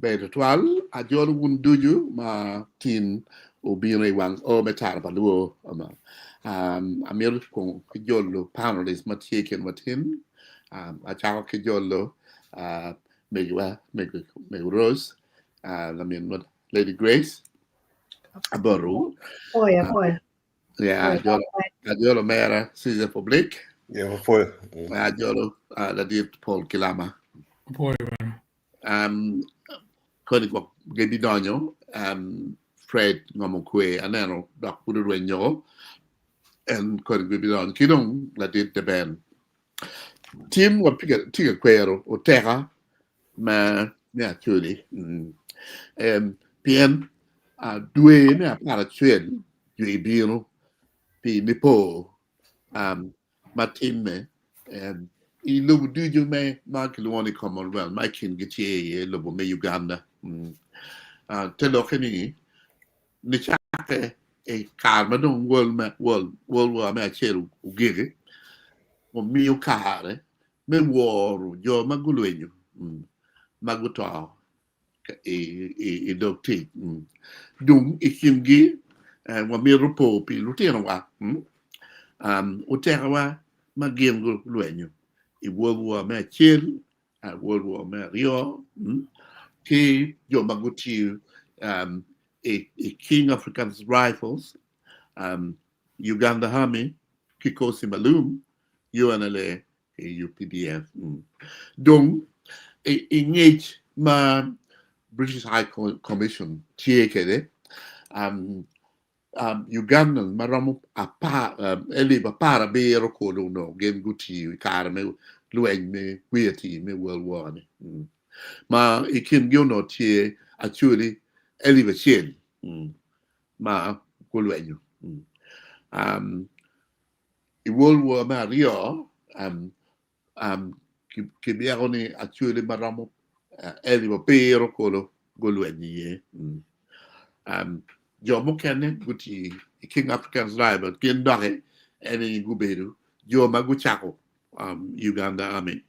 Better twal a jolo wun duju ma tin o bine wang o metar baluo ama amir kung jolo panelist ma tieken matin a chako ke jolo uh meg Rose la min Lady Grace aboru Poi, uh, poi, yeah poi, a jolo mera Cesar Public Yeah, foi. a jolo la dit Paul Kilama Poi bene. Koni kwa gedi donyo Fred ngomokwe aneno dok kudu renyo and koni gedi donyo kidong la dit de ben team wa piga Kwero oteka ma ne chuli pien due ne para chuen yui biro pi nipo ma team me I lubu duju me ma kilwani Commonwealth ma kin giti ye lubu me Uganda te lo keni ni chake e karma dong world war me achelu ugege o mio kare me woru jo magulwenyu maguto e dokti dung ikimgi wa mi rupo pi lutino wa uteka wa magiem gulwenyu I world war me achelu world war me rio ki jo maguti a King African's Rifles, Uganda Army, Kikosi Malum, UNLA, UPDF. Donc, engage ma British High Commission, TAKD, Ugandan, maramu eliba para bero kodo no, gen guti, karme, lueng me, weirty, me World War. Ma ikin yono tie, actually, eliba chen. Ma kulwenyu I World War ma rio kibiagoni actually maramo eliba pero kolo golwenyi ye jomo kene guti King African's Rival kin dore eni guberu jo maguchako Uganda Army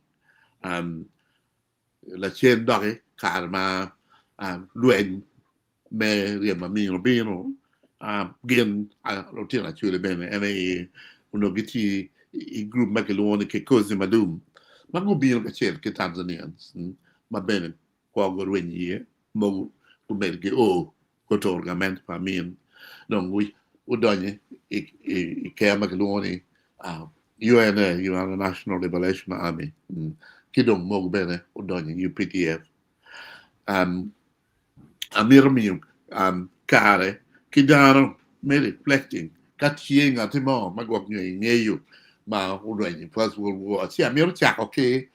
la chen dore karma lwen me riema mino bino gen rotina chule bene ene uno giti I group makelone che cose madum ma go bino che cerca Tanzanians ma bene qua go regni mo go merge o go torgament pa min non we udonye I che makelone UNA UN National Liberation Army kidong mo bene udonye UPDF amir mi care kidano me reflecting katien atimo magwak nyeyu ma udwenyi First World War si amir chak okay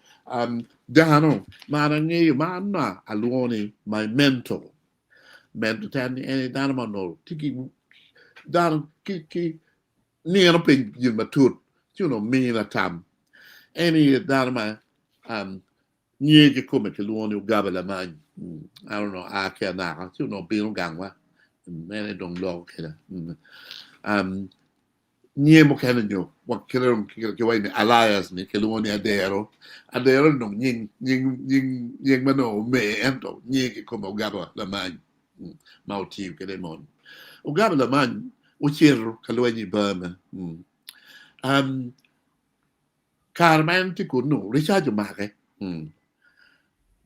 dano mana nyeyu mana alwoni my mentor tan any dano no tiki dano ki ni no pe yin matut you know me na tam any dano ma nyege come che luoni ugabela man I don't know a che na you know bino gangwa mene dong lo keda nye mo kana nyo wa kero ke wa ni alliance ni ke luoni adero no nying mano me ento nyege come ugaba la man mauti ke de mon ugaba la man o chero ka luoni Burma Carmen ti kuno Richard Mare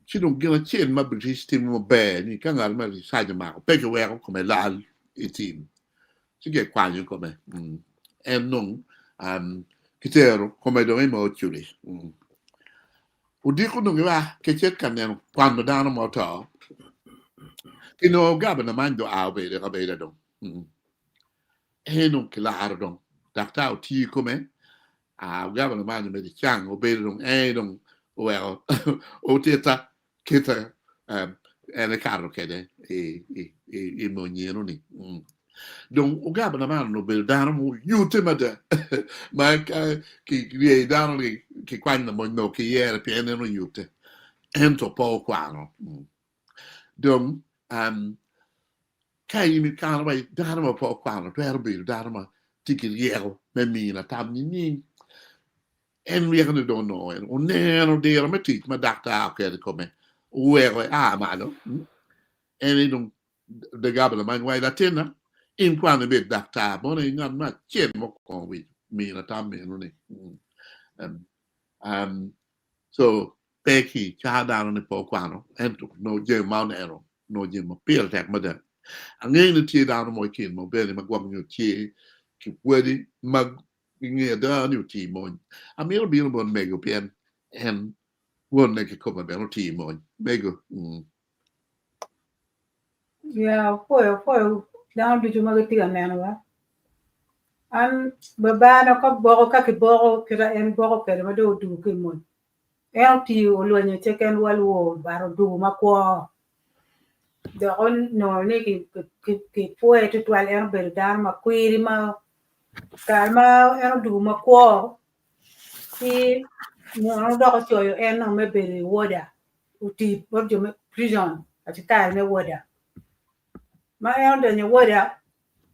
ci non gina chen ma British team mo be ni kan al ma Richard Mare pe che wa come lal I team ci che quanyo come e non kitero come dovemo chiudere o dico non va che cerca quando danno moto che no gaba na mando a be do e non claro don da ti come gaba na mando me di chang o be don e don well o teta kita ele carro che e mognero ni donc o gaba na mano be dano mo yutemada ma che gli dano che quando mo no che era pieno no yute ento po quano donc kai mi kan vai dano po quano per be dano tiki riero me mina tam ni en vi kan do no en o nero de ma tik ma dakta che come uwe mano eni dum de gabla man wai latina in quando be dakta bono ingan ma chen mo kon wi mi na tam me no ni so peki cha da no po kwano ento no je ma ero no je mo pil tek ma de angen ni ti da no mo kin mo be ni ma gwam nyu ti ki wedi ma nge da ni ti mo a mi bi no bon mego pien en won ne ki ko ba no ti mo mego Yeah, foi down to Jumagati and Manua. And Babana cock boro kaki boro kira and boro perimado do kimon. LT when you take and well war, baro do makwa. The on no niki ki poe to 12 and bel down ma query ma karma and do makwa. See, no dog show you and no maybe water. Uti, what you make prison at the time, no water. My elder, your water.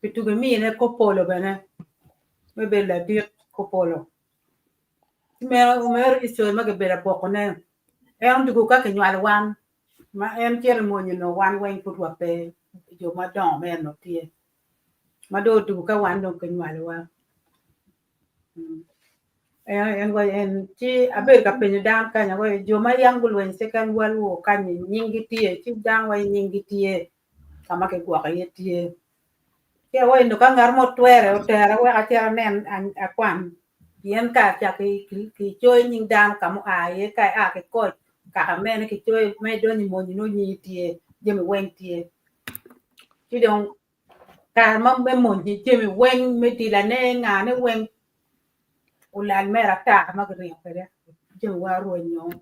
Pituga mi ne kopolo bene me bella dir kopolo me iso me ke bela poko ne e on dugu ka ke nyal wan ma en cher mo ni no wan wen put wa pe jo ma don me no tie ma do dugu ka wan do ke nyal wa en wa en ti aber ka pe ni dan ka nya wa jo ma yangul wen se kan wal wo ka ni nyingi tie ti dan wa nyingi tie kama ke gwa ka ye tie ke wa ndo ka ngar mo twere o tere wa ka tere nen an akwan yen ka cha ki choi ning dan kam a ye ka a ke ko ka me ne ki choi me do ni mo ni no ni tie je me wen tie ti dong ka ma me mo ni je me wen me ti la ne nga ne wen u la me ra ta ma ke ri pe de je wa ro nyo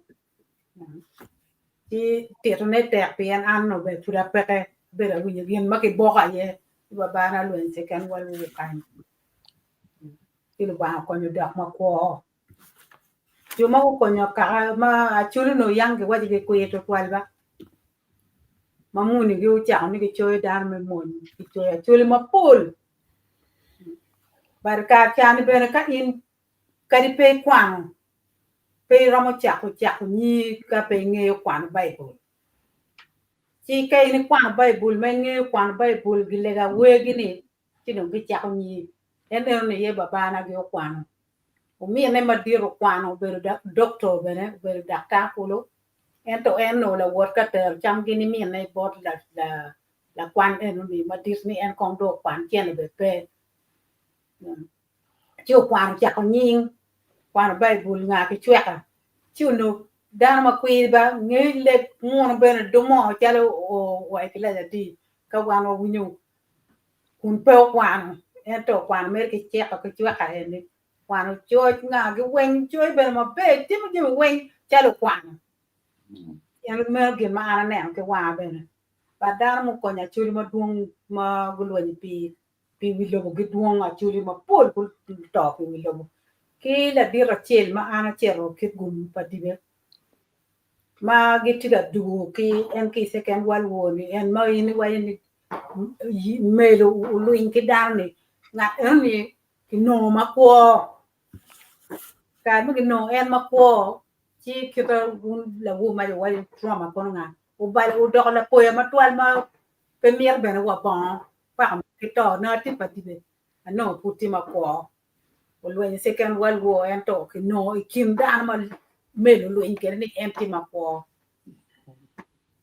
ti to ne te pien an no be pura pe ke be la wi yen ma ke bo ka ye ba ba na lo en se kan wa lu kan ti lu ba ko nyu dak ma ko yo ma ko nyo ka ma chulu no yang ke wa ke ko ye to kwalba ma mu ni ge cha ni ke choy dan me mon ki choy chulu ma pol bar ka cha ni be ka in ka di pe kwang pe ra mo cha ko ni ka pe nge kwang bible chi ke ni kwang bible me nge kwang bible gi le ga we gi ni ti no gi cha ni en ni ye baba na ge kwang o mi ne ma diro kwang be doctor be ne be dakta kulo ento no la wot ka ter cham gini mi ne bot la kwan en mi ma dis ni en kong do kwan chen be pe chiu kwan cha ko ning kwan bai bul nga ki chweka chiu no dan ma kwi ba nge le mon be no do mo cha lo o wa ki la di ka wan o winyu kun pe kwan ento kwan mer ki che ka chweka en ni kwan cho nga ki wen cho be ma be ti mi wen cha lo kwan yang me gin ma ana ne ke wa be ne ba dar mo ko nya churi ma duong ma gulo ni pi wi lo gi duong a churi ma pol pol to pi wi lo ki la di ra chel ma ana chero ke gum pa di be ma gi ti da du ki en ki se ken wal wo ni en ma ni wa ni me lo lu in ki dar ni na en ni ki no ma ko ka mo ki no en ma ko chi kita la wu ma wa trauma ko nga u ba u do la po ya ma twal ma pe mier be na wa bon pa ki to na ti pa ti be no puti ma ko o lo ni second world war en to ki no i kim da ma me lo in ke ni en ti ma ko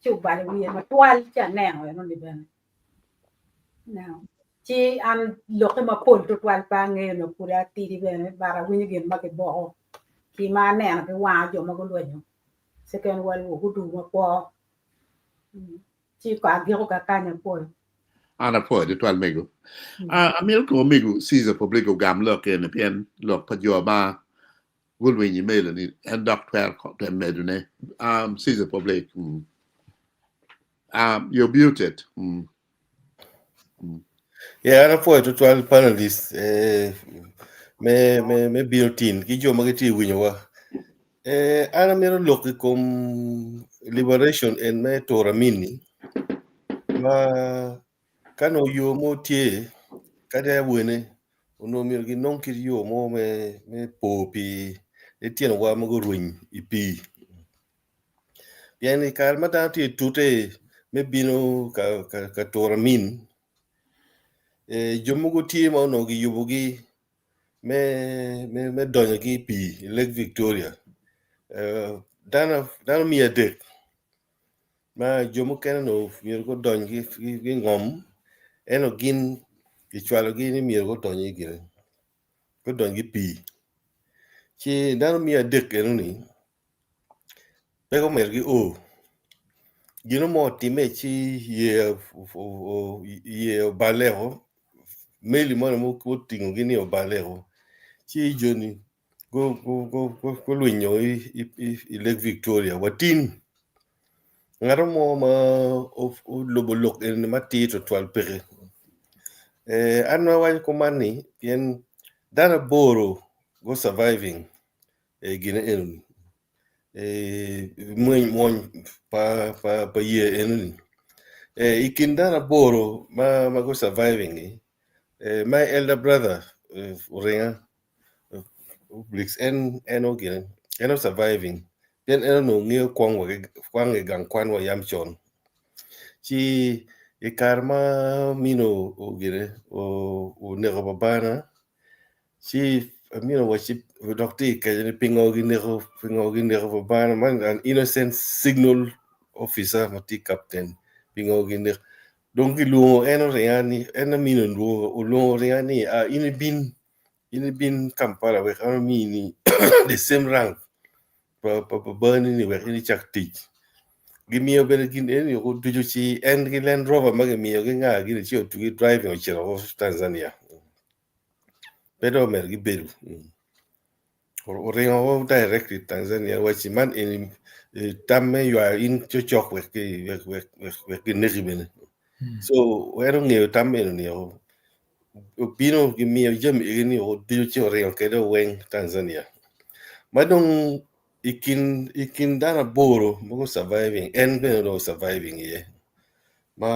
chu ba le wi ma twal cha ne o no ni be now chi an lo ke ma pol to twal pa nge no pura ti di be ba ra wi ni gen ma ke bo ki ma ne na ke wa jo ma ko lo ni second world war ku du ma ko chi ka gi ko ka ka nya po ana po de twal mego amil ko mego siza publico gam lo ke ne pien lo pa jo ba gul wi ni mele ni en doctor ko te medune siza public you're muted Yeah, ana po to 12 panelists me built-in ki jo magati winyo wa ana mero loki kom liberation en me to ramini ma kano yo mo tie kada wene ono mero gi non kir yo mo me po pi e tien wa mo ruin ipi yani kar mata ti tute me bino ka toramin jomugo tie ma no gi yubugi me donyo gi pi Lake Victoria dana mi adek ma jomo kene no mier go donyo gi ngom eno gin ichwalo gi ni mier go donyo gi go donyo gi pi chi dana mi adek eno ni pego mer gi gino mo time chi ye balero meli mo mo tingo gini balero chi joni go lwinyo i Lake Victoria watin ngaro mo ma o lobo lok en mati to twal pere anwa wan komani pien dana boro go surviving gina en mon pa ye en ikin dana boro ma go surviving my elder brother Urenga Blix en ogin eno surviving pien eno no ngio kwang gang kwan wa yam chon chi karma mino ogire o nego babana chi mino wa chi doctor ke pingo gi nego babana man an innocent signal officer mati captain pingo gi nego donc luo eno reani eno mino luo reani a ini bin Kampala we kama mini the same rank pa burn ni we ini chak teach gimio bene gin en yo duju chi en gi Land Rover mage mio gi nga gi chi to driving o chero of Tanzania pero mer gi beru o rengo o directly Tanzania wachi man in tamme you are in chochok we ki negi bene so we don't know tamme ni o bino gi mio jem ni o duju chi o rengo kedo weng Tanzania madong ikin dana boro mo surviving en beno no surviving ye ma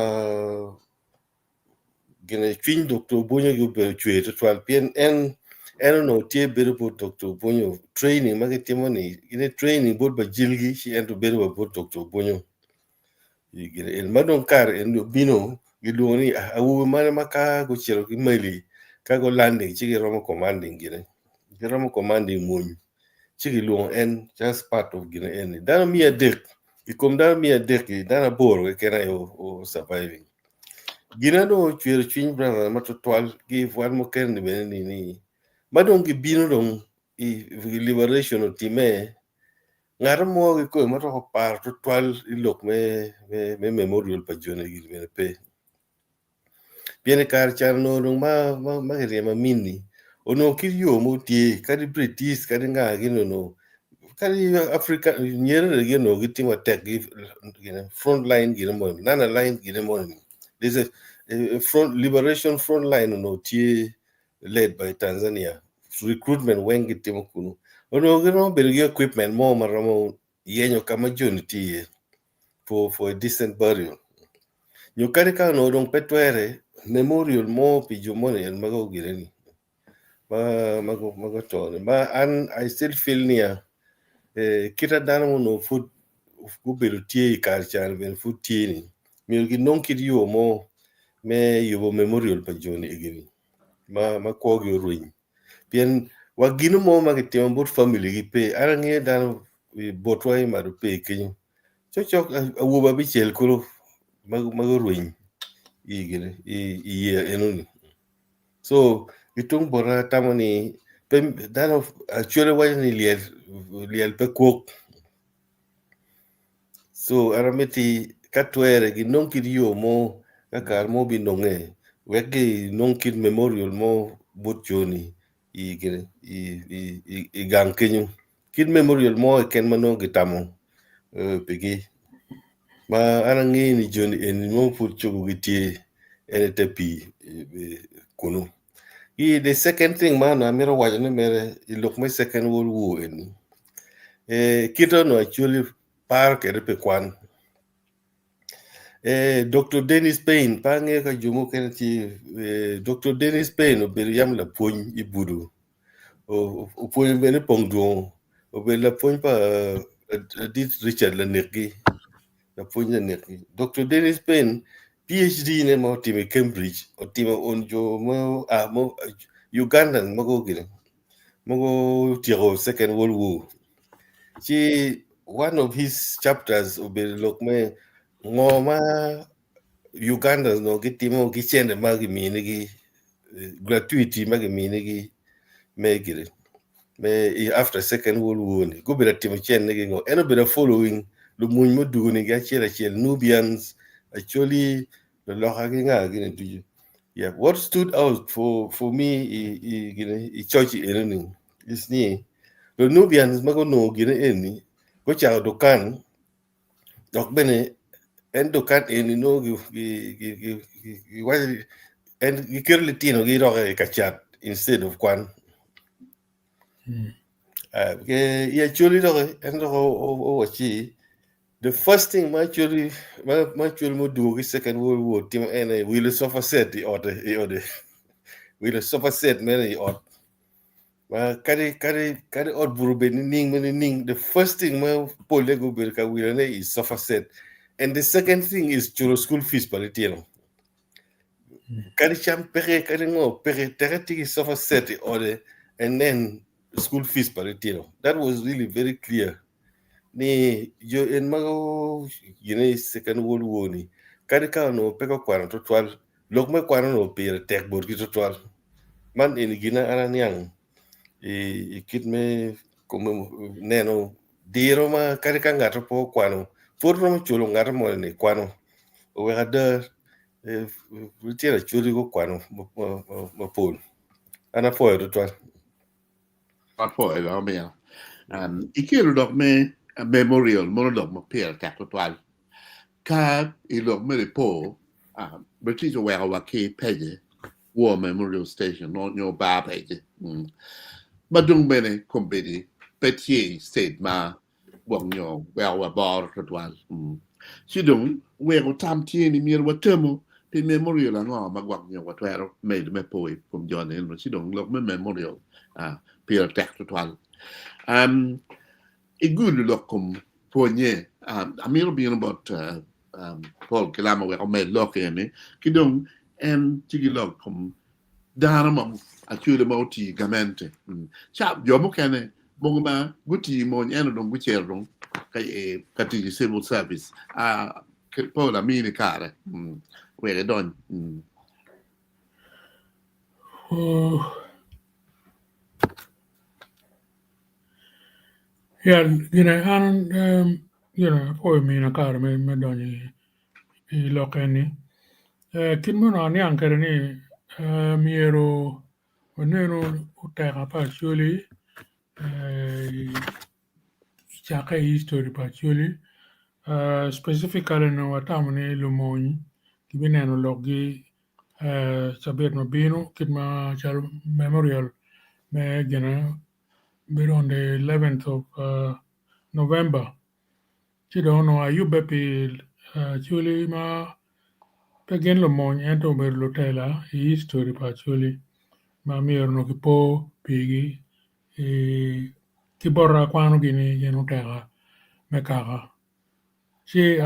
gene twin Dr. Bonyo yu be chwe to twal pien en no tie beru po Dr. Bonyo training ma timo ni ine training bod ba jilgi shi en to beru po Dr. Bonyo gene el madong kar en bino giloni awu mane maka go chero ki mali ka go landing chi romo commanding gene romo commanding mun chigi luong en just part of gina en dana mia dek ikom dana mia dek dana boro kena o surviving gina do chwer chin brother ma total gi wan mo ken ni ni madong gi bino dong i liberation of time ngar mo gi ko ma to par total i lok me memorial pa jone gi me pe piene kar chan no dong ma rema mini ono kiryo mo tie kadi British kadi nga gi no kali Africa nyere ge no gitimo tek gi front line gi mo nana line gi mo there's a front liberation front line no tie led by Tanzania recruitment when gitimo kuno ono ge no bel equipment mo maramo yenyo kama jonity for a decent burial nyo kare ka no dong petwere memorial mo pi jomone en mago gireni mago to ma an I still feel near kita dana no food go beru tie kar chan ben food tie ni mi gi non kid yo mo me yo memorial pa joni egini ma ko gi ruin pien wa ginu mo ma gi tem bot family gi pe ara nge dan botwai ma do pe kin chok awu ba bi chel kuro ma ruin igini ye enuni so itung bora tamani pem dana actually wa ni liel pe kok so arameti katwere gi nonkid yo mo kakar mo bi nonge wegi nonkid memorial mo but joni i gang kenyu kid memorial mo ken mano gitamo pigi ma anangi ni joni en mo put chogo gitie en tepi kunu the second thing man amira wajane mere look my second world war en kito no actually par ke pe kwan Dr. Dennis Payne pange ka jumo kenati Dr. Dennis Payne o bel yam la poñ ibudu o poñ bene pongdo o bel la poñ pa dit Richard la nekgi na punya nek Dr. Dennis Penn PhD ne mo time Cambridge o time onjo mo Ugandan mo gine mo tiro Second World War. One of his chapters will be look me ngoma Uganda no gitimo gichende magi minigi gratuity magi minigi megire me after Second World War ni go bela timo chende ngo eno bela following the munmo duguni ga chela Nubians actually the lohagi nga gine tuju. Yeah, what stood out for me i church eno is ni the Nubians mago no gine eni go cha dokan dok bene en dokan eni no gi en gi kerli tino gi roge kachat instead of kwan yeah actually roge en roge wachi the first thing my actually mo do Second World War tim en will suffer set the order will suffer set many or kari or burube ning the first thing my polego berka will is suffer set, and the second thing is churo school fees paritino kari cham pere kari ngo pere terati suffer set the order and then school fees paritino. That was really very clear. Ni yo en mago Second World War ni kari ka no peko kwano to 12 lok me kwano no pere tek bor ki to 12 man en gina ananyang i kit me como neno diro ma kari ka ngato po kwano forno mo chulo ngato mo ni kwano o wega de tira churi go kwano mo pol ana po to 12 po lo me ikelo dok me memorial monodok mo pier tak total ka ilo me po British wa ke pege war memorial station no nyo ba pege madung bene company petier state ma wong nyo wa bar total sidung we go tam tie ni mir wa temo pe memorial ngo ma gwang nyo wa twero me po from John en sidung lo me memorial pier tak total a good look for ye amir being about Paul Kalama we made look in kidong and tigi look darama actually mauti gamente chap jomo kane bongma guti mo nyano dong gucherong kay kati civil service Paul amini kare we don yeah, for me na car me doni I lokeni kin mo na ni ankere ni miero onero utera pa chuli chaka history pa chuli specifically no watamani lumoni kibine no logi sabet no bino kitma chal memorial me gena bit on the 11th of November. Chidono ayubepi chuli ma pegen lo mon ento ber lo tela history pa chuli ma mir no kipo pigi kiborra kwano gini geno tela mekara. Chi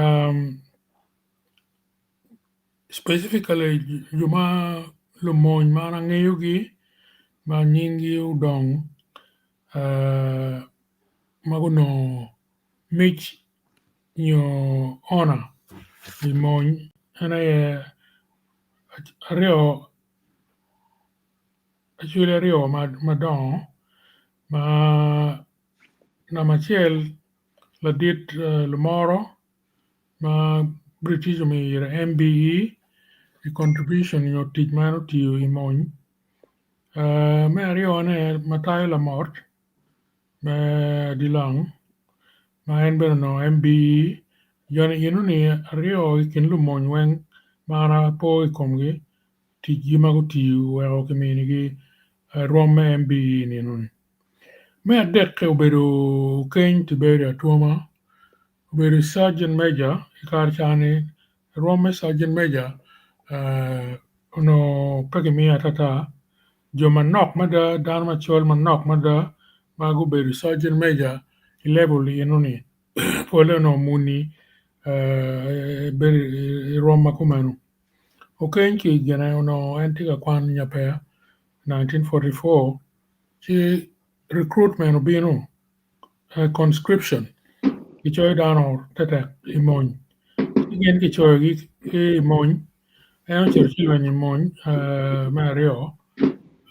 specifically yuma lo mon ma ngeyugi ma nyingi udong maguno Mitch your honor the mon and I rio actually rio madon ma na machel la dit le moro ma British me MBE the contribution your teach man to you mon me rio ne matai la mort me dilang ma en no MBE yonu ni rio kin lu mon wen mana po komgi tiji maguti wero community Rome MBE ni nun me adek obedo ken tiberia tuoma obedo sergeant major ikarchani Rome sergeant major no pagimi atata jo manok mada dan machol manok mada magu bedo sergeant major level yenuni pole no muni beri Roma kumenu. Okay, ki gena no antika kwan nyape 1944 chi recruitment binu conscription kichoy dano tete imony igen kichoy gi imony en churchill ni imony Mario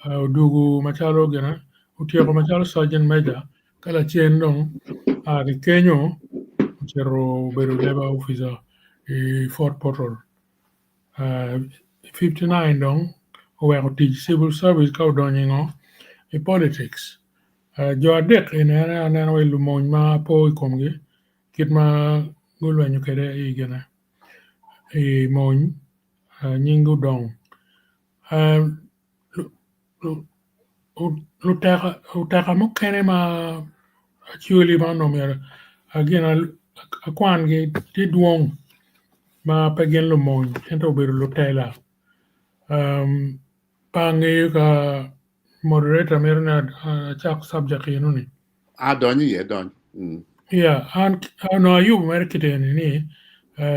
dugu machalo gena utieko machalo sergeant major kala chien dong di Kenyo chero bedo labor officer Fort Portal 59 dong oweko tij civil service ka odonjo ngo politics jo adek aneno welo mony ma po ikomgi kit ma golwenyo kede gena mony nying udong utaka mokene ma actually ma nomero gena akwan gi ti duong ma pegen lo mony ento bedo lutela pange ka moderator merna chak subject ni Donny, yeah, Don. yeah no ayub mer kiteni ni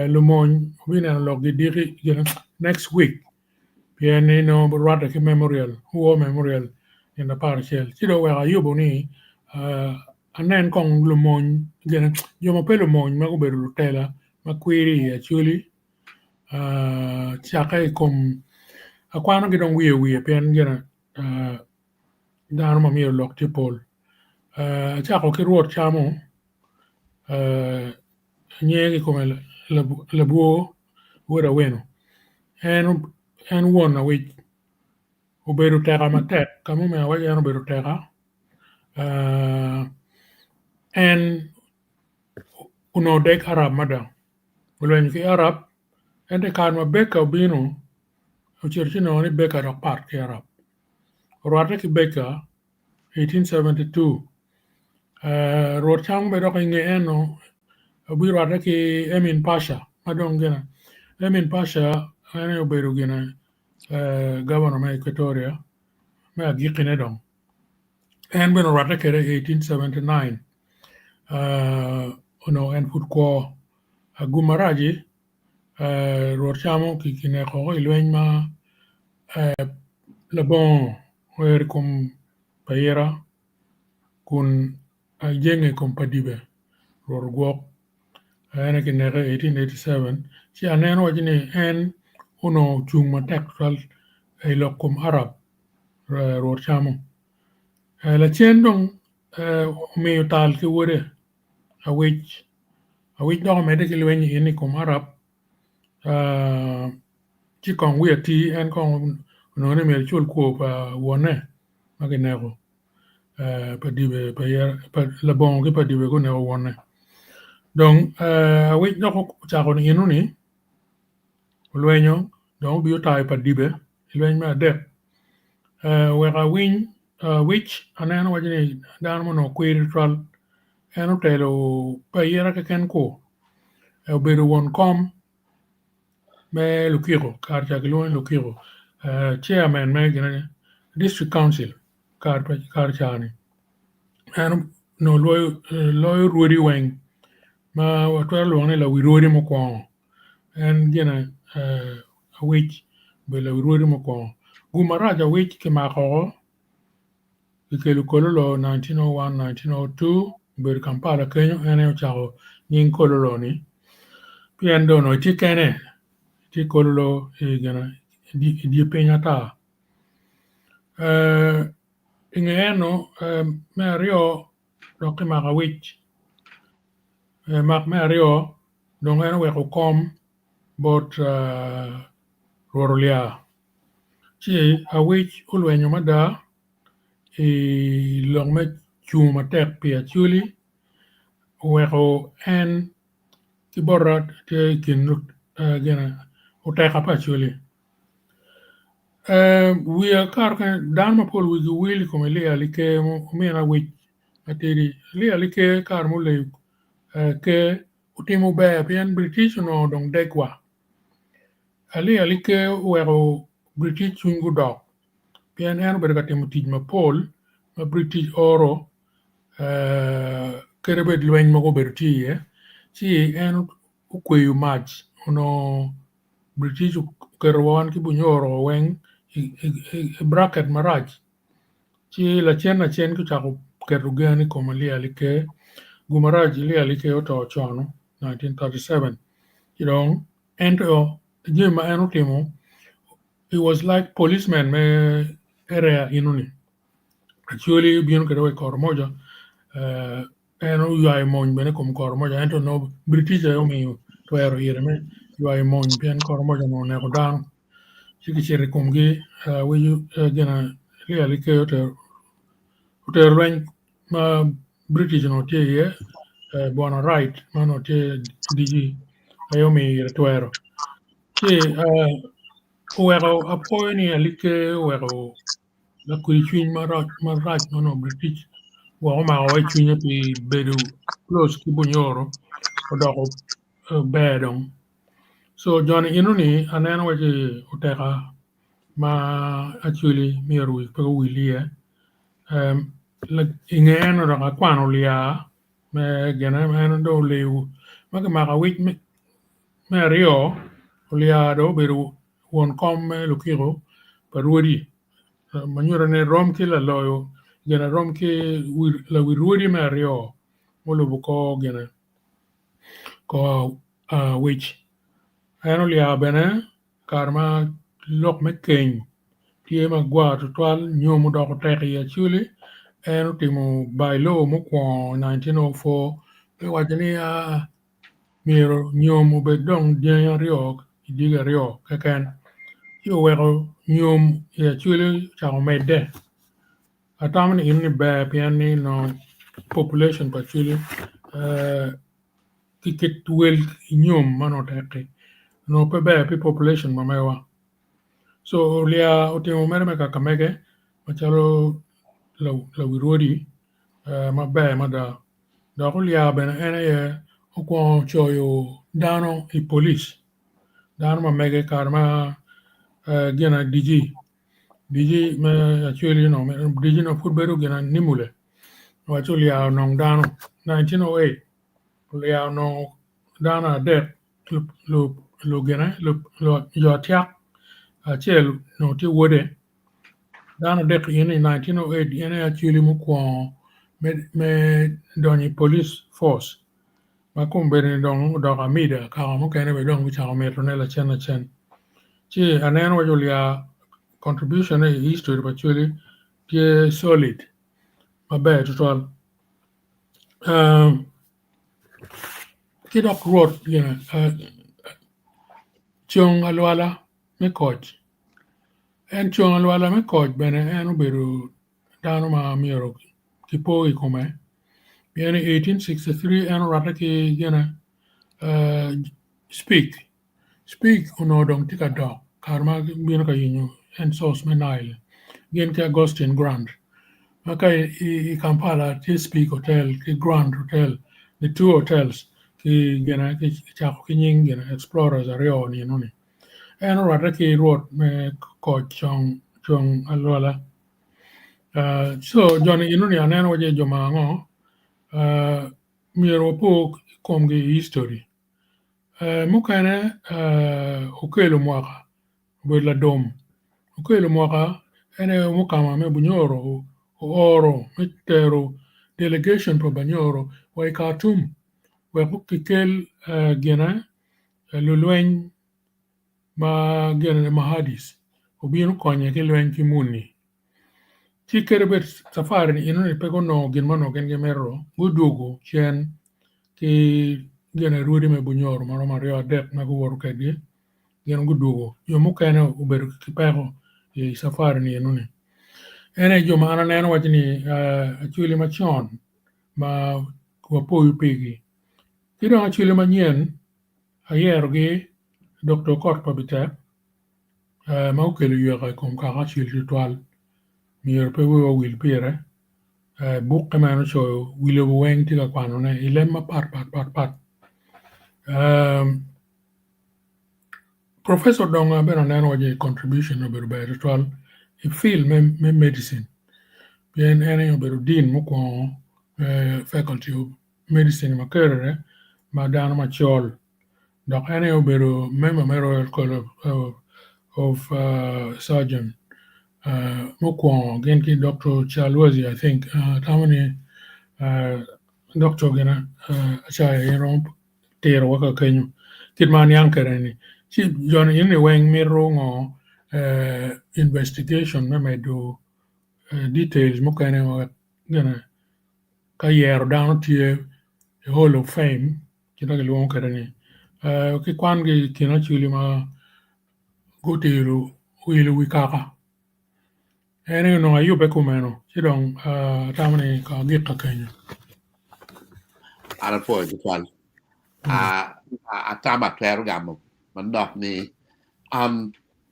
lo mony wina log diri next week piani no rada ki memorial war memorial in the partial chido wa ayub ni anen kong lo mony gena yo ma pelo mony ma bedo lutela ma query actually chaka kom akwano gidong wiye pen gena dano ma miyo lok ti pol chako ki ruot chamo nyegi kome labuo wera weno en won awich obedo teka matek kamume awich en obedo teka en unodek Arab madam ulwenyo ki Arab ente kan ma beka obino ochirchino ni beka dok part ki Arab orwate ki beka 1872 ruot chamo bedo ka inge eno biro ata ki Emin Pasha madong gena Emin Pasha ene obedo gena governor ma Equatoria ma agikine dong en beno rata kere 1879 en put ko agumaraji ruot chamo kikine ko ilweny ma labon wer kum payera kun jenge kum padibe ruot gwok ene kineke 1887 si anen wajini en uno chung matek tal ilokum Arab ruot chamo la chien dong miyo tal ki wore awich dong mede ki lwenyi ini kum Arab chi kong wia ti en kong unone miyo chul kuo pa wone makineko padibe pa labong ki padibe ko neko wone donc awich doko chako ni inu ni lwenyo dong biyo tai padibe lweny ma dek weka wich aneno wajini dano mono kwiri tral en otelo payera ke ken ko obedo won kom me Lukiro kar chakilweny Lukiro chairman me gina district council kar chani en no loy ruodi weng ma watwero luongne la wiruodi mokwongo en gina awich be la wiruodi mokwongo gumaraj awich kimako ikelu kololo 1901 1902 bedo Kampala Kenya ene ochako nying kololo ni pien dono ti kene ti kololo gana di piny ata inge eno me ario doki maka wich mak me ario dong eno weko kom bot ruorulia chi awich ulwenyo mada long me chung matek pia chuli weko en kiborat te kinut gana uteka pa chuli we kar kan dan ma pol wigi wili come le alike mena wich atiri le alike kar mo le ke utimo be pian British no dong dekwa ali alike weko British chungu dok pian en berga timo tij ma pol ma British oro kere bet lweny moko bedo tiye chi en ukweyo mach ono British kerwan ki bunyoro weng bracket marach chi la chen ku chako keru gani komalia like gumaraj lia like oto chono 1937 you know ento jima enutimo it was like policeman me area inuni actually bien kero kor moja eno yuai mon bene kom kor moja ento no British yo mi twero ire me yuai mon bien kor moja no ne kodan chiki chere komgi we gena lia like oto rwen ma British no tie ye bona right mano tie digi ayo mi twero che wero apo ni like wero la kuri chuny marach mano British wa ma wa chuny pi bedo close ki bunyoro odoko bedong so John inuni aneno waje oteka ma actually miru ko wilie la ingeno da kwano lia me gena me do lew ma ka wich me rio lia do beru won kom me lukiro parodi manyura ne rom ki la loyo gena rom ki la wirudi me rio molo buko gena ko wich ano lia bene karma lok me keny tie ma gwa to twal nyomu do ko tek ye chuli eno timo by law mo kwa 1904 e wajani miro nyomu be dong dia rio diga rio kakan yo wero nyom ye chuli chao mede atam ni in be piani no population pa chuli ticket wel nyom mano tek no pe be pi population mamewa so lia otimo mere me kakamege machalo la wirodi ma be ma da ko lia bena ene ye ko choyo dano I police dano ma mege karma gena dg me actually no dg no futbero gena nimule wacho lia no dano 1908 lia no dana de lo gena lo yo tiak achel no ti wode dana de in 1908 ene actually mo ko me doni police force ma kumbere dong do amida ka mo kene be dong cha me tonela chen chi anen wa julia contribution e history actually tie solid ma be total kidok road chong alwala me coach en chong alwala me coach bene en obedo dano ma miero kipo ikome Viene 1863 en rata ki gena speak uno dong tika dog karma bieno ka yinyo en sos menail gen ka Agustin Grand maka I Kampala ti speak hotel ki Grand Hotel the two hotels ki gena ki chako ki nying gena explorers areo ni nuni en rata ki road me ko chong alwala so joni inuni anen waje joma ngo miero po komgi history mukane okelo mwaka bwela dom okelo mwaka ene mukama me bunyoro oro mitero delegation po banyoro wa Khartoum we kukikel gena lulwen ma gena mahadis obino konye ke lwen kimuni tikerbet safari ni inoni pego no ginmano gen gemero gudugo chen ki gena rudi me bunyoro maro mario adek na guworu kedi gen gudugo yo mukene uberu kipego ye safari ni inoni ene jo mana neno wachini achuli machon ma wapo yupigi kido achuli manyien ayero gi Dr. Kot Pabite ma ukelu yueka kom kaka achuli tutual mier pe wo wil pire buk kemano cho wile weng tika kwano ne ilem ma pat Professor Donga bena neno waje contribution no beru beru tual I feel me medicine bien ene yo beru din mo ko faculty of medicine ma kerere ma dano ma chol Doc any obero member Royal College of Surgeon. Mukwan genki Dr. Chalwazi, I think. Tamani Dr. Gena Chai Tero Waka Kenyu. Kidman Yankereni. She John in the wing me wrong investigation, me do details, Mukane gonna Kayer down to the Hall of Fame. Kinaka Wonkereni. Kikwangi Kinachulima Gutiru Wilu Wikaka. Ene no ayube kumeno chidong tamani ka gika Kenya. Ara po ju kwal. Tama Kwero gamo. Mandok ni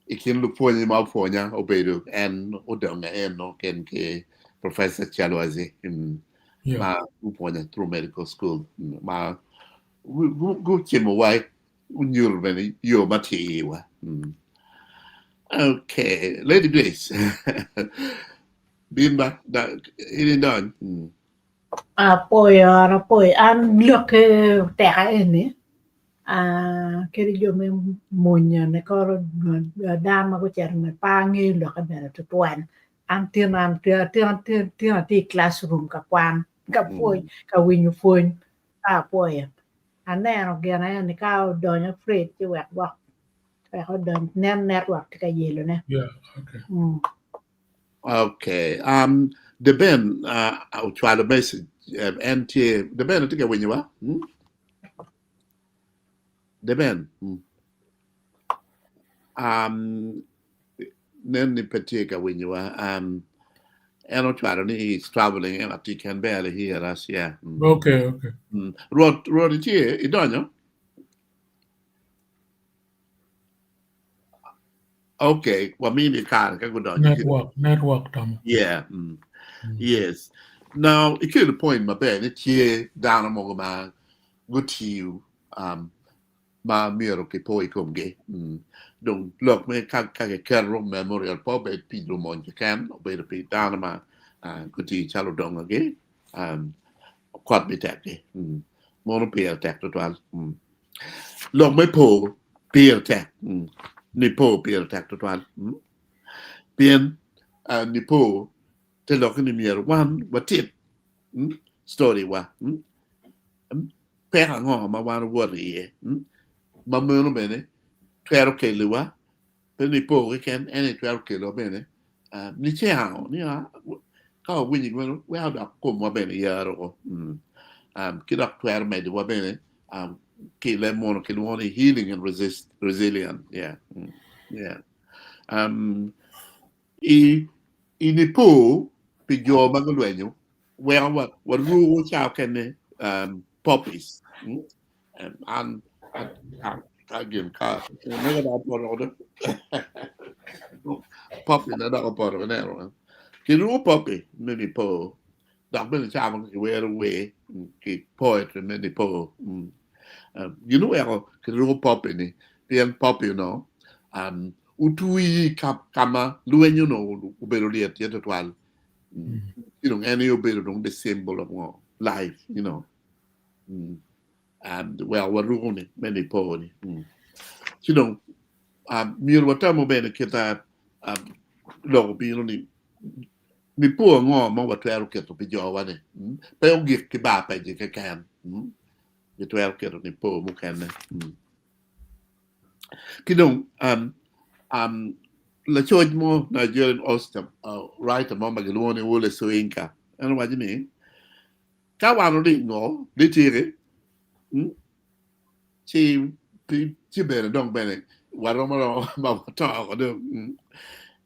ikin lu po ni ma po nya obedu en udonga en no ken ke Professor Chalwazi ma po nya through medical school ma gu chimo wai unyur bene yo mati wa. Okay, Lady Grace. Bimba da ini don. Poi an lược cái tẹt cái này cái điều mình muốn này có đam mà có chơi mà ba người lược cái này tụi tuan an tiền ti classroom cả quan cả poi cả win phone poi anh này nó kia này cao đôi nó free chứ vậy quá phải họ đôi network cái gì luôn nè. Yeah, okay. Okay. The Ben, I'll try the message. NT, the Ben, I think when you are. The Ben. Then the particular when you are. And I'll try to he's traveling and he can barely hear us. Yeah. Okay. Road it here, you don't know? Okay, well, me the car, network, Tom. Yeah. Yes. Now, it could point my bed, it's here down among my good to you, my mirror poi come gay. Don't look me, Kwero Memorial Pub at Pedro Monjacan, obey the Pete down my good to Chalo Dong again. Quite be tacky. Monopay attack to 12. Look, my po, peer attack. Nipo peer attack to 12. Bien, Nipo. Te look in the mirror one, what it story wa hang on ma wan worry ma mono bene 12 kilo wa penny po we can any 12 kilo bene ni che hao ni ka win you we have up come wa bene yaro kid up 12 made wa bene kilo mono kilo one healing and resilient. Yeah. Ini po pijo magalwenyo where what rule chao can poppies and again car never that order poppy na da por venero ki ru poppy mini po da ben chao where away ki poetry mini po you know where ki ru poppy ni bien poppy you know utui kama luenyo no ubero liet yet twal. You know, any obero the symbol of life, you know. And well, what rune many pony. You know, mir watamo bene kita lo bino ni po ngo mo watero keto pijo wane. Pe ogik ki ba pe je kan. Ni twero keto ni po mo kan. Kidong la choy mo Nigerian Ostam right among Magalone wole so inka. And what you mean? Ka wano di ngo di tire chi bene dong bene waro ma ta ko do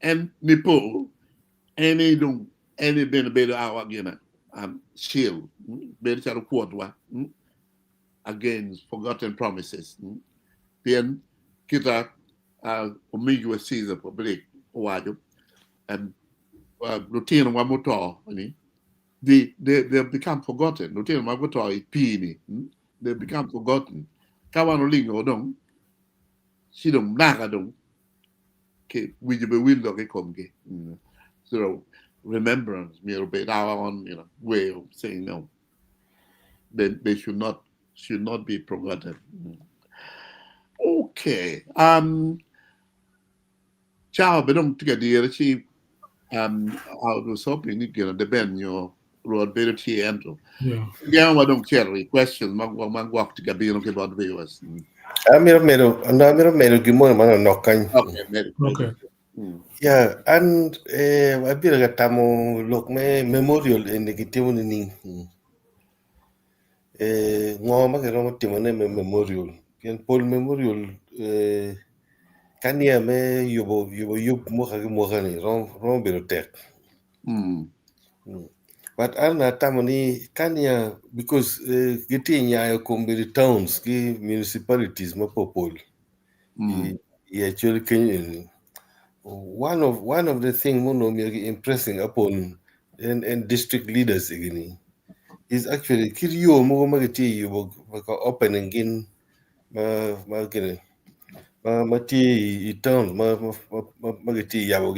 and nipo any bene bene awa gina shield bene charo kwotwa against forgotten promises. Then kita Omigua Caesar public waju and routine wa motor they become forgotten. Routine wa motor is pini. They become forgotten. Kawano lingo dong si dong naga dong ke wijibe window ke komge. So remembrance me be our own way of saying no. They should not be forgotten. Okay. Ciao, bedong tiga dire chi I was hoping you know the ben your road better tea ento. Yeah. Yeah, I don't carry questions. Mag walk to Gabino about viewers. Amiro mero gimoro mana nokan. Okay, very Okay. Yeah, and abira gatamo look me memorial in the gitimun ni. Ngo magero timone memorial. Ken Paul memorial kania me yubo yub moka ni rom birotek. But Arna Tamani Kanya because getting ya combine towns, ki municipalities, mapopol. He actually can one of the things mono me impressing upon and district leaders again is actually kirio mo magati you open again magini mati town magati yabo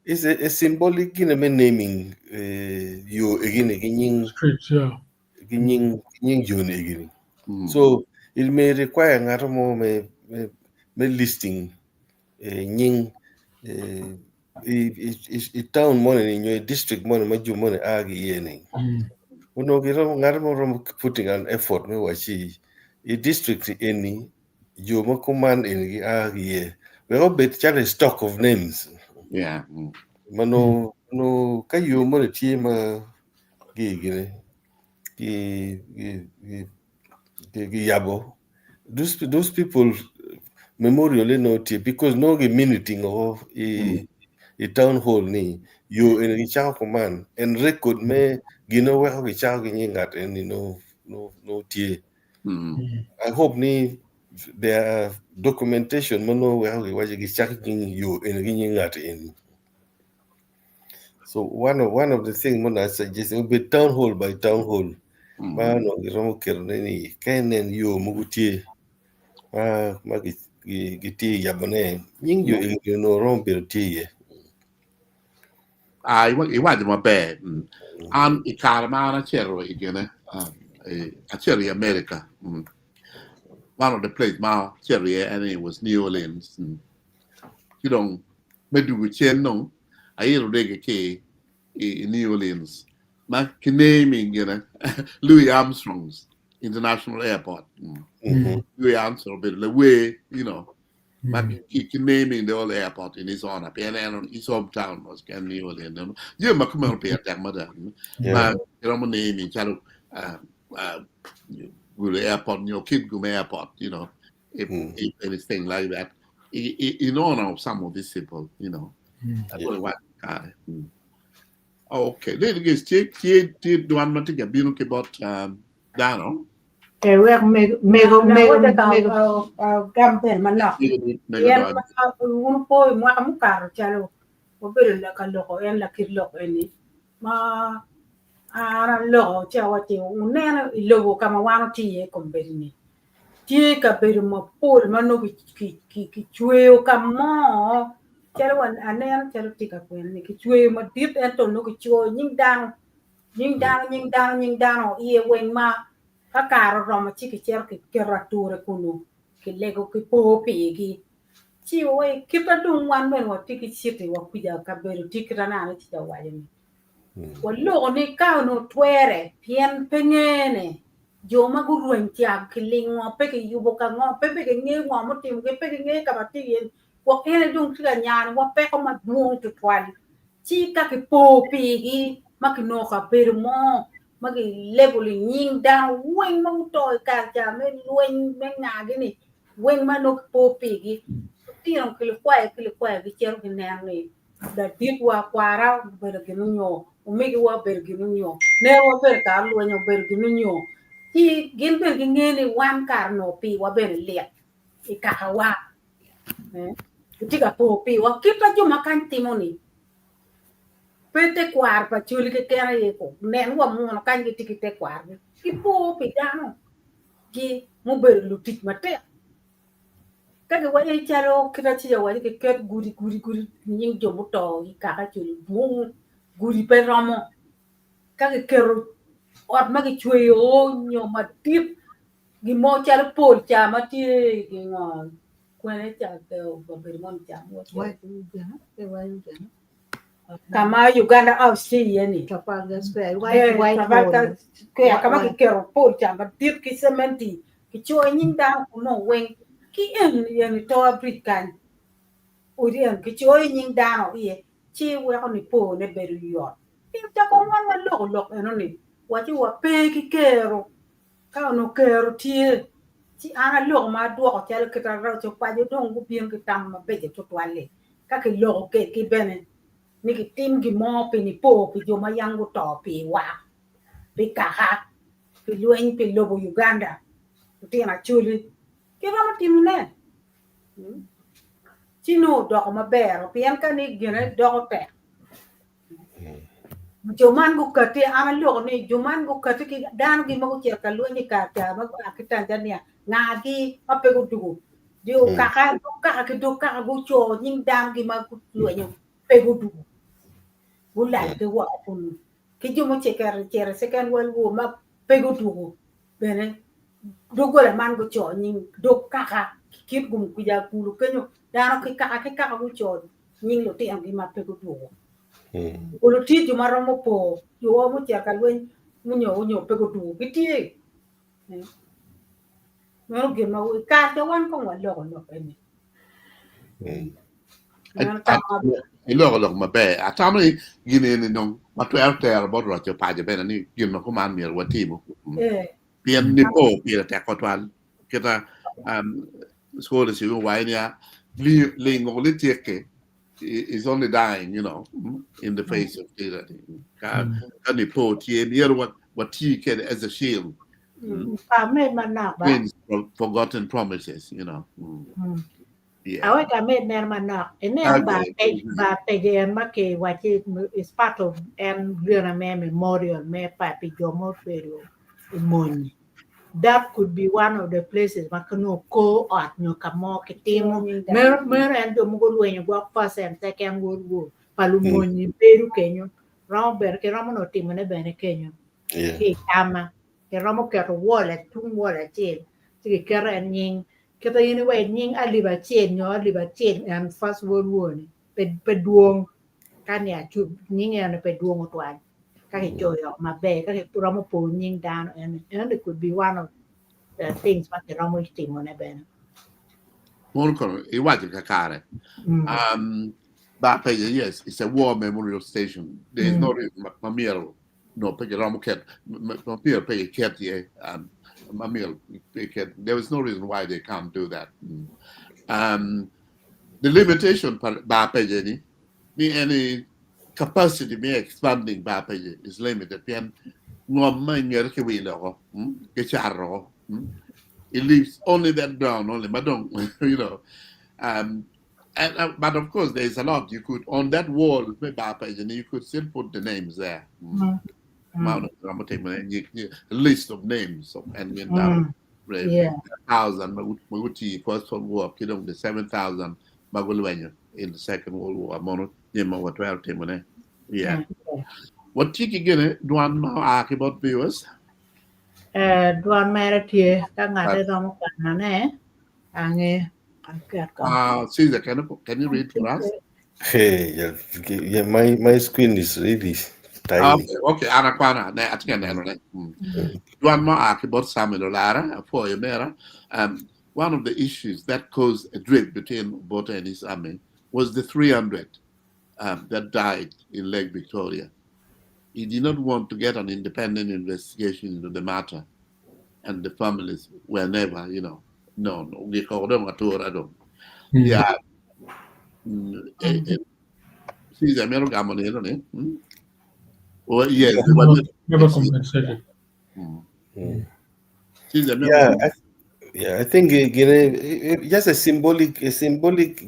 it's a symbolic naming you again Streets, yeah. Ginin June again. So it may require another more me listing nying it town money in your district money maju money agi yene. Uno giro ngarmo putting an effort me wachi a district any you command in agi ye. We all bet a stock of names. Yeah. Mano no kayo money team gigine yabo. Those people memorial note because no meeting of a town hall ni you in a chow command and record me where we chow at and no tea. I hope ni there are documentation mono where we watch you in at in. So one of the things when I suggest will be town hall by town hall. Man no giromo kerneni kenen yo mugutie giti yabone nying yo no rompir tie. I want my bad. And I Caramana Cherry again, a Cherry America. One of the place, my Cherry, and it was New Orleans. You don't, maybe we chain no, I hear a key in New Orleans. My naming, Louis Armstrong's International Airport. Louis Armstrong, but the way, he naming the old airport in his honor. PNN, his hometown was New Orleans. You might come up here, that mother. But you know, naming, child, with the airport, your kid go airport, if anything like that. In honor of some of these people, that's what I want. Okay, then again, take the one man to get been about Dano. Wek mego gampen manok yen un po mo am karo chalo o bere la ka loko en la kir loko eni ma ara loko chawa ti unena ilogo kama wano tie komberini tie ka bere mo por mano ki chueo kamo chalo wan anen chalo tika kwen ni ki chueo ma dit en to no ki chuo nying dang iye wen ma ka karo romo chi ki cher ki kerature kunu ki lego ki po pigi chi we kita dung wan ben wa tiki chiti wa kuja ka beru tikra na ni tita wa ni wallo ni ka no twere pien pengene jo ma gu ruen tia ki lingo pe ki yubo ka ngo pe ki nge ngo mo tim ke pe ki nge ka ba ti yen wa ene dung tira nyaan wa pe ko ma duong tu twali chi ka ki po pigi ma ki no ka beru mo magi level nying down wen mo to ka ja me luen me nga gini wen ma no po pigi tiron kile kwa gi chero gi nani da dit wa kwara ber gi nyo o me gi wa ber gi nyo ne wa ber ka lu nyo ber gi nyo ti gin ber gi ngene wan kar no pi wa ber le e ka wa ti ka po pi wa kita ju makan timoni pete kwar pa chuli ke kera ye ko nen wa mo no kan ki te kwar ki po pe dano ki mo ber lu tik mate ka ke wa e chalo kira chi wa ke ket guri ning jo mo to ka ka chuli bu guri pe romo ka ke kero ot ma ki chwe o nyo ma tip Gimo chal pol chama ti gingo. Kwene cha ke babirmon chama. Why do you get it? Why you get it? Kama Uganda Australia ni. Trafalgar Square. Eh, White Trafalgar Hall. Square kama ki kero pol chama tit ki sementi. Ki cho nyin da kuno wen. Ki en to African. Urian ki cho nyin da no ye. Chi we ko ni po ne beru yo. Ti ta ko wan wa lok eno ni. Wa chi wa pe ki kero. Ka no kero tie. Chi ana lok ma do ko chal ki ta ra cho pa jo dong ku pien ki tam ma be je to twale. Ka ki lok ke ki bene. Ni ki tim ki mo pe ni po ki jo ma yang go to pe wa. Pe kaka. Pe luen pe lobo Uganda. Ti na chuli. Ki ra ma tim ne. Chino do ma bero pien ka ni gene do pe. Joman go kati ana lo ni joman go kati ki dan gi mo che ka lo ni ka ta ma ki Tanzania nga gi ma pe go du dio kaka do kaka ki do kaka go cho ning dan gi ma ku lo ni pe go du go la ke wa kun ki jo mo che ka second world war ma pe go du bene do go la man go cho ning do kaka ki gum ku ja ku lu ke no dan ki kaka go cho ning lo ti am gi ma pe go du Ulu ti cuma romo po, yo mo tia kalwen munyo pego du biti. Mo ge ma u ka te wan ko wa lo ene. Lok ma be atami gine ni non ma tu alter bo ro che pa je bene ni gin ma ko man mier wa timo pien ni po pien te ko twal kita school is you why ya li ngo li tieke is only dying, you know, in the face of it. Can ni po tie near what he can as a shield. Kame manak ba? Wins forgotten promises, you know. Yeah. Awe kame ner manak. Ene ba pege ma ke wachi is part of and Riona me memorial me papi jomo Kwero Monyi. That could be one of the places makano ko at no kamo kitimo mer and jomo go lwenyo go first and second world war palu Monyi Peru Kenya Robert ke ramo no timo ne bene Kenya. Ke kama ke ramo ke wallet tung wallet chain ke kera nying kita anyway nying aliba chain nyo aliba chain and first world war ni pe duong kan ya chu nying ya pe duong otwan ka ke choyo mabe ka ke ramo po nying down and it could be one of the things what the ramo timo ne bene Molto iwaje kakare. But yes, it's a war memorial station. There is no reason Mamir no pay Ramo cat Mamir pay cat here Mamir there is no reason why they can't do that. The limitation ba pay ni any capacity me expanding ba pay is limited. Pian ngom ma nyer ke wi lo ke charro. It leaves only that ground only madong you know. But of course, there is a lot you could on that wall. You could still put the names there. A list of names of and then 1,000 Maguti First World War, the 7,000 Magulwenya in the Second World War. Mono Nima what 12 Timone. Yeah. What you get one about viewers? Duan Maratie Kangate Ramo Kanane Ange Caesar, can you read for us? Hey, yeah, my screen is really tiny. Okay, Anakwana, I think one more about Samuel Lara for Yamera. One of the issues that caused a drift between Bota and his army was the 300 that died in Lake Victoria. He did not want to get an independent investigation into the matter, and the families were never, known. We call them a yeah. See the American or yes, never compensated. I think just a symbolic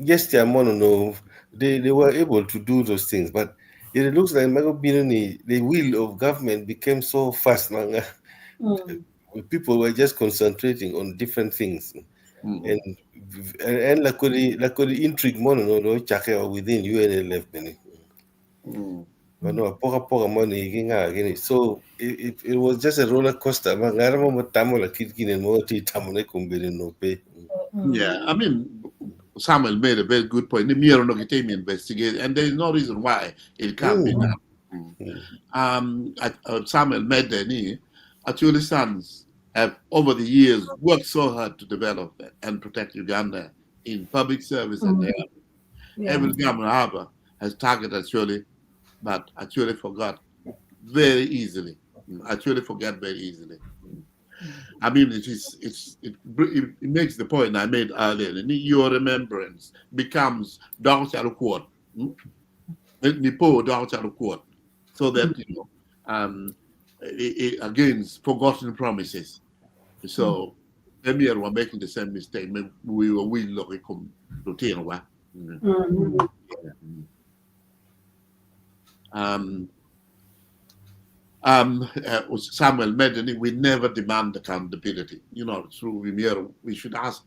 gesture. No, they were able to do those things, but it looks like the will of government became so fast. People were just concentrating on different things, and like the intrigue, no, within UNLF. Mano poca money gini. So it was just a roller coaster. Mangara mo matamo la kitkin mo ti tamone kumbiri no pe. Yeah, I mean, Samuel made a very good point. The Miro no get investigate, and there is no reason why it can't be done. Samuel made the actually sons have over the years worked so hard to develop and protect Uganda in public service and every government harbor has targeted actually, but actually forgot very easily. Actually forget very easily. I mean, it makes the point I made earlier. Your remembrance becomes down to court. Down to court, so that against forgotten promises. So maybe we're making the same mistake. Maybe we will look at routine. Samuel Medley, we never demand accountability. Through Vimero, we should ask.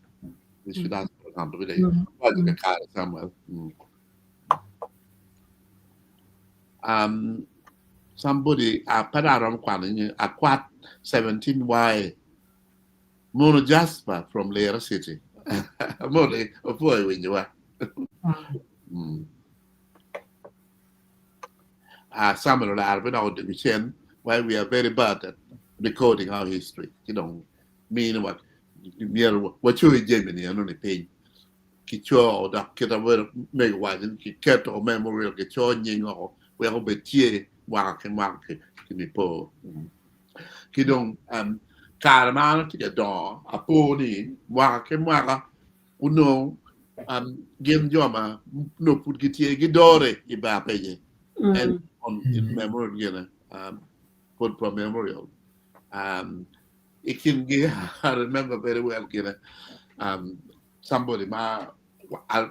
We should ask for accountability. Samuel. Somebody Padaram Kwan Akwat 17Y Mono Jasper from Lera City. Mono boy when you are. Samuel Arvin out the Michelle, why we are very bad at recording our history. Mean what you Germany and only pain. Kicho or that kid over make one cat or memorial get ying or well be tear work and market to be poor. Kidong Karamana to the door, a pony, work and waka, uno, game joma, no put get here, get dore, ibape, and on in memorial, put from memorial. It can get, I remember very well, somebody, I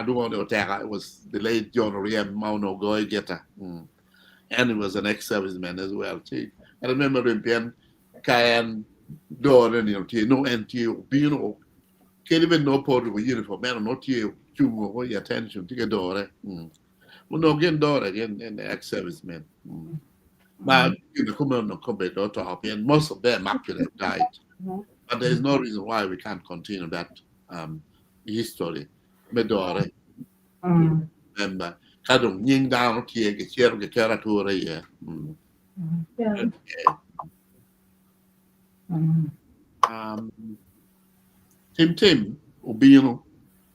don't want to attack. It was the late John Oriam Mauno Goy Getter. And he was an ex-serviceman as well. I remember him being Kayan door and no NTO, Bino, can't even know part of a uniform, man, not you, your attention to get door. Well, no, again, door again, and the ex-serviceman. But come on, to top, and most of them actually have died. But there is no reason why we can't continue that history. Medore, remember, Kadum ying down here, get here, get territory here. Tim, Ubino,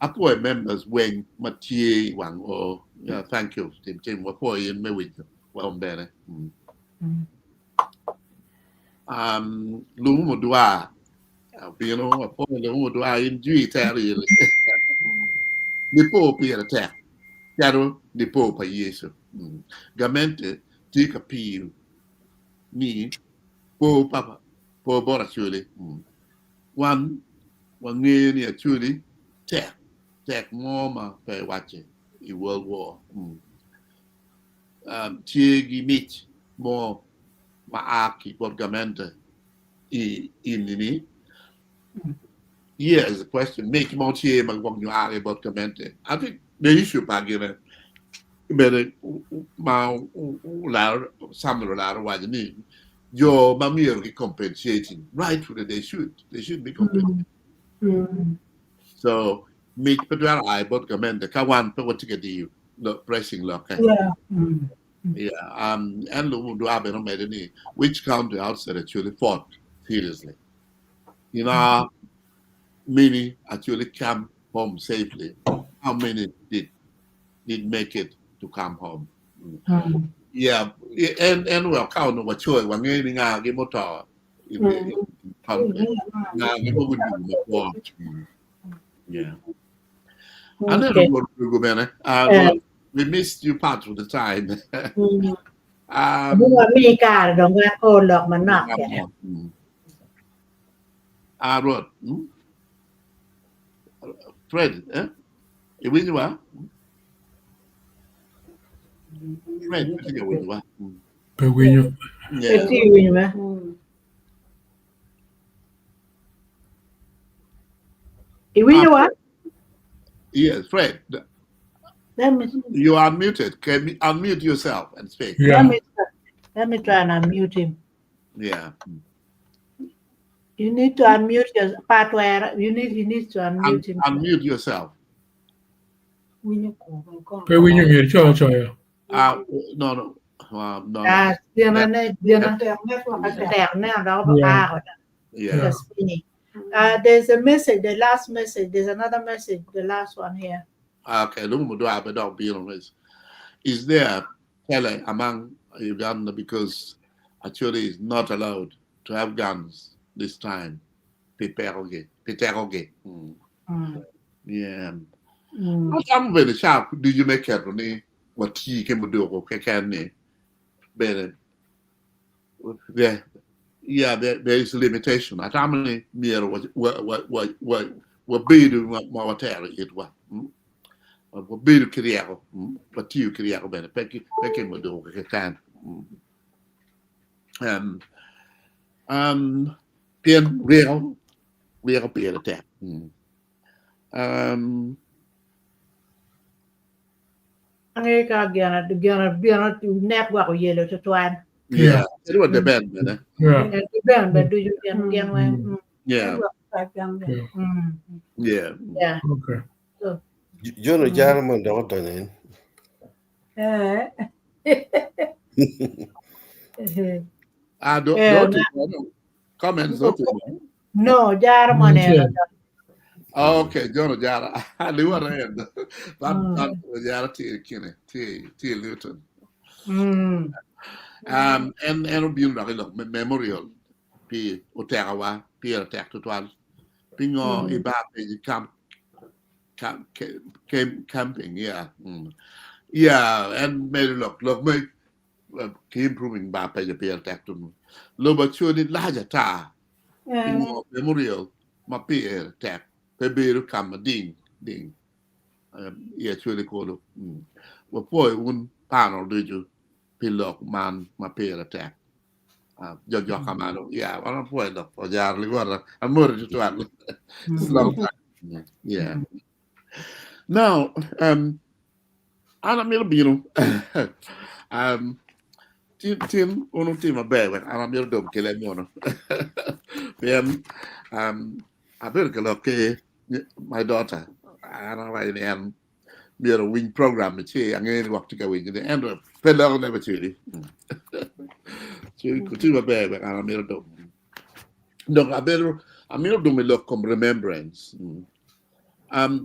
Apo members when Mathieu Wang or thank you, Tim, what boy in me with you. Well, better. Lumudua, Ubino, a poor Lumudua in G. Terry. The Pope here attack. Chiaro di Pope Yesu. Gamente ti capivo. Ni po papa po bora chuli. One near actually tech more per watching in World War. Tiegi mich more maaki borgamente in the Here's the question. Make more cheer when you are about commenting. I think the issue by giving better some was need your mammy compensating. Rightfully they should be compensating. So make Pedro I about comment the Kawan what to get you pressing lock. Yeah. And do have any which county outside actually fought seriously. Many actually come home safely. How many did make it to come home? Yeah, and well, count what choice one getting give motor in conflict. Now we would do before. Yeah. And then we missed you part of the time. อเมริกาดอกว่าโอนหลอกมันนอกแก Rod. Fred, you win what? Fred, you win what? ไปวิ่งอยู่ เป็นที่วินไหมอีวินวะ Yes, Fred. Let me You are unmuted. Can you unmute yourself and speak? Yeah. let me try and unmute him. Yeah. You need to unmute your part where he needs to unmute him. Unmute yourself. Pe winyo ngir cho ya. No. No. Yeah. There's a message, the last message. There's another message, the last one here. Okay. Is there tele among Uganda because actually it's not allowed to have guns this time? Piteroge. Yeah. I'm very sharp. Do you make it on what he can do? Okay, can better. Yeah, there is a limitation. At how many near what be doing what it was. What be the career, what you career better. Pecking would do okay can. Pin real peer attack. Network yellow to twine. Yeah, it was the band, man. Yeah. But do you can Yeah. Yeah. Yeah. Okay. Jono Jarman Dawatanin. Don't comments. No, Jarman. Okay, John Jara. I knew what I am. But Jara T. Luton. And it'll be like memorial. P. Ottawa, Pierre attack to 12. Pingo, Ibap, camping, yeah. Yeah, and made look, make keep improving by the Pierre attack to Loba Chudi larger tar. Pingo, memorial, my Pierre attack. Peberu come ding. Yeah, truly cool. Well, boy, one panel did you pillock man, my peer attack. Jojo Camano. Yeah, I don't point up for Jarly water. I'm more to one. It's long time. Yeah. Now, Anna Milbino. Tim, uno team a bear when Anna Mildom kill him. Then, I better look, my daughter, Anna Ryan, we had a wing program, and then walk to go in the end of fellow never truly. So you could do a bear when Anna Mildom. No, I Mildom will look come remembrance.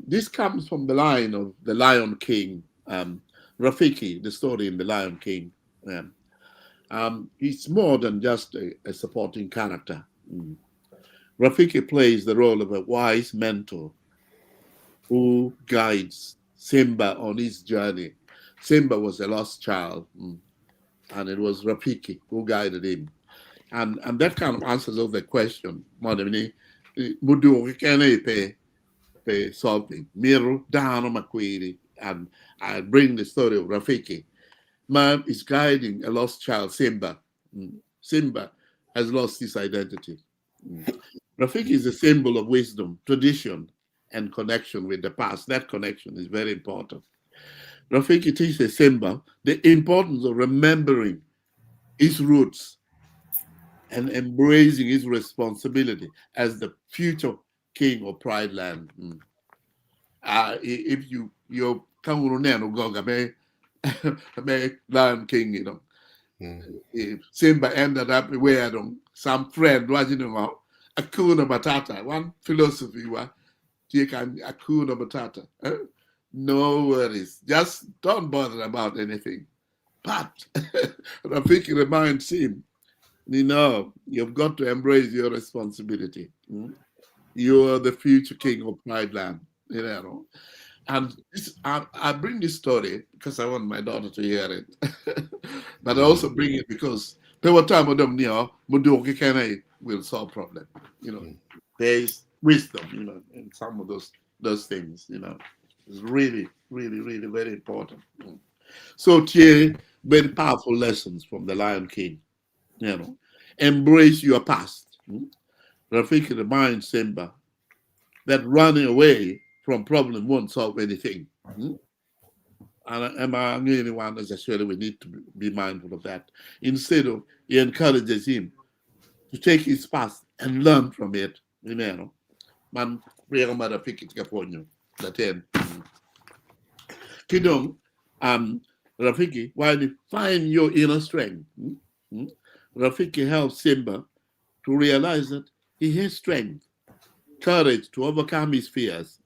This comes from the line of the Lion King, Rafiki, the story in the Lion King. He's more than just a supporting character. Rafiki plays the role of a wise mentor who guides Simba on his journey. Simba was a lost child, and it was Rafiki who guided him. And that kind of answers all the question. Mudu can pay solving. Miru down on Makwiri, and I bring the story of Rafiki. Man is guiding a lost child, Simba. Simba has lost his identity. Rafiki is a symbol of wisdom, tradition, and connection with the past. That connection is very important. Rafiki teaches Simba the importance of remembering his roots and embracing his responsibility as the future king of Pride Land. If you're Lion King, you know. If Simba ended up where some friend watching Akuna Matata. One philosophy was take Akuna Matata. No worries. Just don't bother about anything. But Rafiki reminds him, you've got to embrace your responsibility. You are the future king of Pride Land. And I bring this story because I want my daughter to hear it. But I also bring it because there were times when Mudoki will solve problem. There is wisdom, in some of those things, It's really, really, really very important. So here, very powerful lessons from the Lion King. Embrace your past. Rafiki reminds Simba that running away from problem won't solve anything. And I'm the one necessarily we need to be mindful of that. Instead of he encourages him to take his past and learn from it. You know, man, we are mother pick it upon you. That end. Kidong, Rafiki, while you find your inner strength, Rafiki helps Simba to realize that he has strength, courage to overcome his fears.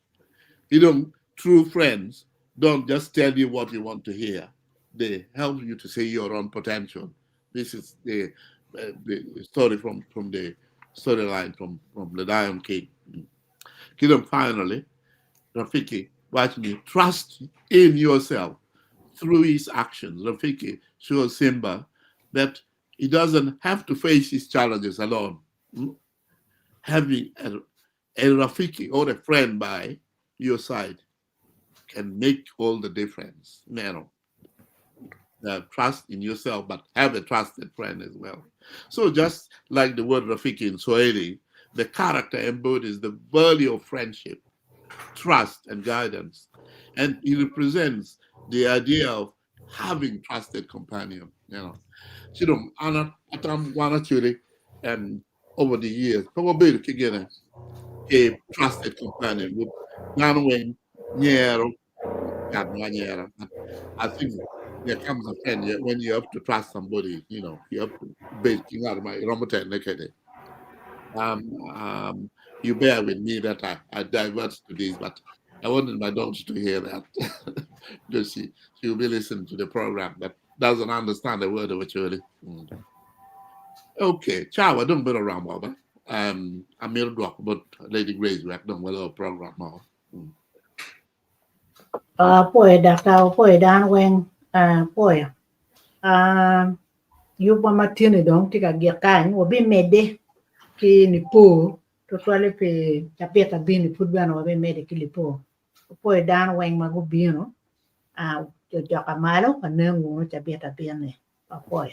True friends don't just tell you what you want to hear. They help you to see your own potential. This is the story from the storyline from the Lion King. Finally, Rafiki, watch me, trust in yourself through his actions. Rafiki shows Simba that he doesn't have to face his challenges alone. Having a Rafiki or a friend by your side can make all the difference. Trust in yourself, but have a trusted friend as well. So just like the word Rafiki in Swahili, the character embodies the value of friendship, trust, and guidance. And he represents the idea of having trusted companion. Anna Atam Wanachuri over the years, probably again a trusted companion with Nanwing Nyero. I think there comes a time when you have to trust somebody, you have to basically out of my you bear with me that I divert to this, but I wanted my daughter to hear that. Because she will be listening to the program but doesn't understand the word of it really. Okay, ciao, I don't better around more. I'm here to talk about Lady Grace, we don't well program more. ป่วยดักดาวป่วยด้านเวงป่วยยุบมาที่นี่ดองที่กับเกียร์กันว่าบินเมดเดki ni po to toile pe tapeta bini putbano wa be mede ki li po poi dan weng ma go bino jo joka malo kanengu no tapeta bini pa poi.